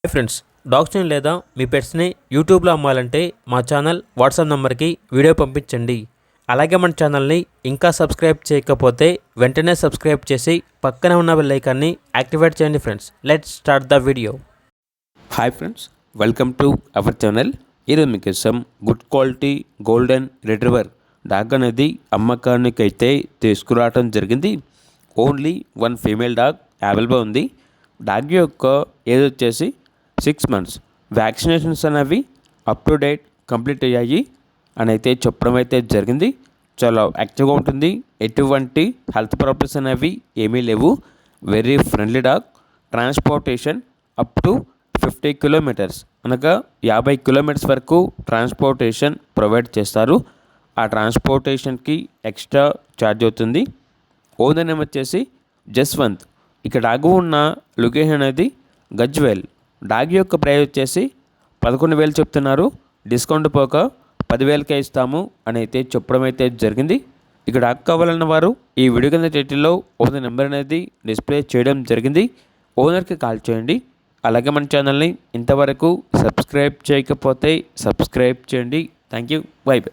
Hi friends, డాగ్స్ని లేదా మీ పెట్స్ని యూట్యూబ్లో అమ్మాలంటే మా ఛానల్ వాట్సాప్ నెంబర్కి వీడియో పంపించండి. అలాగే మన ఛానల్ని ఇంకా సబ్స్క్రైబ్ చేయకపోతే వెంటనే సబ్స్క్రైబ్ చేసి పక్కనే ఉన్న బెల్ ఐకాన్ని యాక్టివేట్ చేయండి. Friends, let's start the video. Hi friends, welcome to our channel. ఈరోజు మీకోసం good quality golden retriever dog అనేది అమ్మకానికి అయితే తీసుకురావడం జరిగింది. Only one female dog available ఉంది. డాగ్ యొక్క ఏజ్ వచ్చేసి 6 months. వ్యాక్సినేషన్స్ అనేవి అప్ టు డేట్ కంప్లీట్ అయ్యాయి అని అయితే చెప్పడం అయితే జరిగింది. చాలా యాక్టివ్గా ఉంటుంది. ఎటువంటి హెల్త్ ప్రాబ్లమ్స్ అనేవి ఏమీ లేవు. Very friendly dog. Transportation up to 50 kilometers అనగా 50 kilometers వరకు ట్రాన్స్పోర్టేషన్ ప్రొవైడ్ చేస్తారు. ఆ ట్రాన్స్పోర్టేషన్కి ఎక్స్ట్రా ఛార్జ్ అవుతుంది. ఓనర్ నేమ్ వచ్చేసి జస్వంత్. ఇక డాగ్ ఉన్న లొకేషన్ అనేది గజ్వేల్. డాగ్ యొక్క ప్రైస్ వచ్చేసి 11,000 చెప్తున్నారు. డిస్కౌంట్ పోక 10,000కే ఇస్తాము అని అయితే చెప్పడం అయితే జరిగింది. ఇక డాగ్ కావాలన్న వారు ఈ వీడియో కింద టైటిల్లో ఓనర్ నెంబర్ అనేది డిస్ప్లే చేయడం జరిగింది. ఓనర్కి కాల్ చేయండి. అలాగే మన ఛానల్ని ఇంతవరకు సబ్స్క్రైబ్ చేయకపోతే సబ్స్క్రైబ్ చేయండి. Thank you. By by.